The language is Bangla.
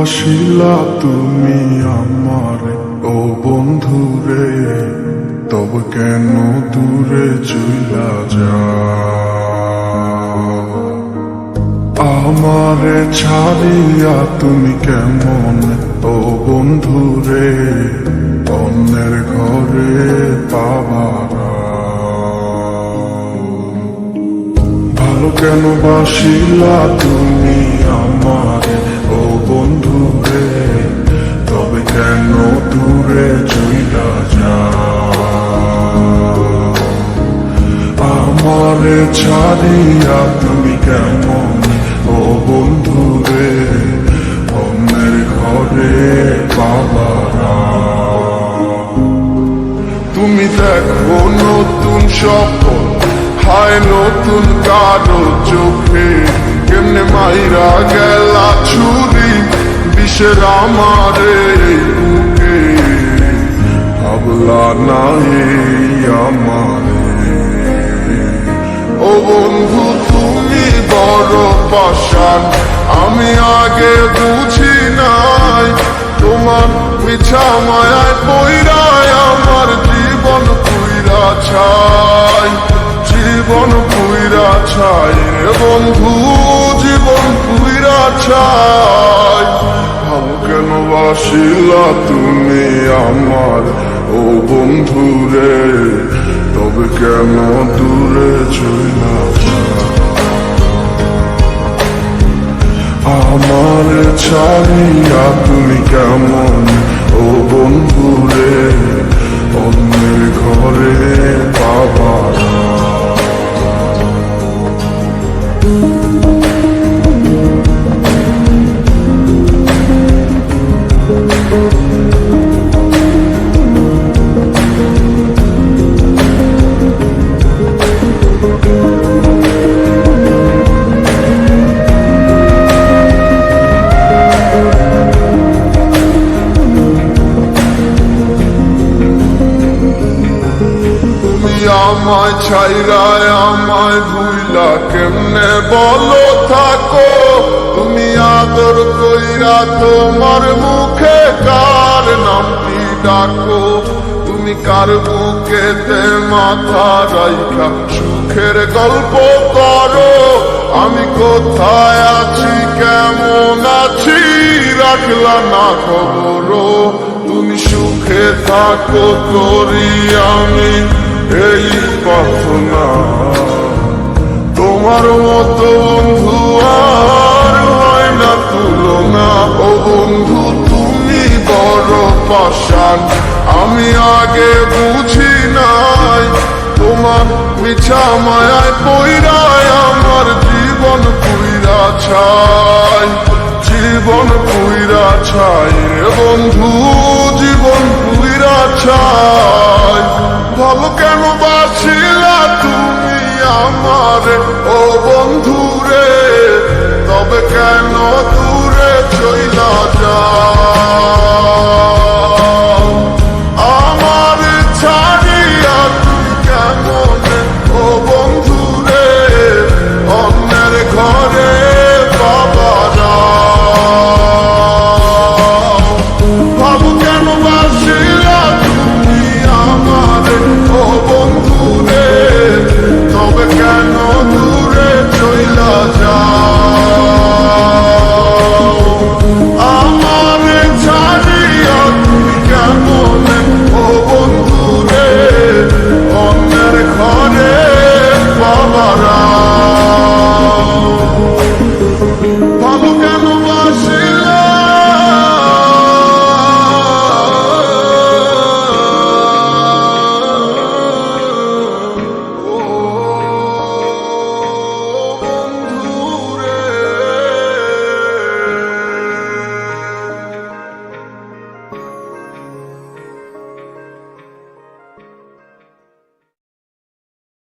বাসিলা তুমি আমারে ও বন্ধুরে, তবে কেন দূরে চইলা যাও? আমারে ছাড়িয়া তুমি কেমন ও বন্ধুরে অন্যের ঘরে পাবারা? ভালো কেন বাসিলা তুমি আমারে ও বন্ধুরে, তবে কেন দূরে চইলা যাও? আমারে ছাড়িয়া তুমি কেমন ও বন্ধুরে অন্যের ঘরে পাবারা? তুমি দেখো নতুন স্বপ্ন, হায় নতুন কারো চোখে, কেমনে মাইরা গেলা ছুরি বিষের আমারে বুকে। ভাবলা না এই আমারে ও বন্ধু তুমি বড় পাষাণ, আমি আগে বুঝি নাই তোমার মিছা মায়ায় পইরায় আমার জীবন পুইরা ছাই, জীবন পুইরা ছাই রে বন্ধু, জীবন পুইরা ছাই। ভালো কেন বাসিলা তুমি আমার ও বন্ধুরে, তবে কেন দূরে চইলা যাও? আমার ছাড়িয়া তুমি কেমন ও বন্ধুরে অন্যের ঘরে পাবারা? আমায় ছাইরায় আমায় ভুইলা কেমনে বলো থাকো? তুমি আদর কইরা তোমার মুখে কার নামটি ডাকো? তুমি কার বুকেতে মাথা রাইখা সুখের গল্প করো? আমি কোথায় আছি কেমন আছি রাখলা না খবর? তুমি সুখে থাকো করি আমি এই প্রার্থনা, তোমার মতো বন্ধু আর হয় না তুলনা। ও বন্ধু তুমি বড় পাষাণ, আমি আগে বুঝি নাই তোমার মিছা মায়ায় পইরায় আমার জীবন পুইরা ছাই, জীবন পুইরা ছাই রে বন্ধু, জীবন পুইরা ছাই। ভালো কেন বাসিলা তুমি আমারে ও বন্ধুরে, তবে কেন দূরে চইলা যাও?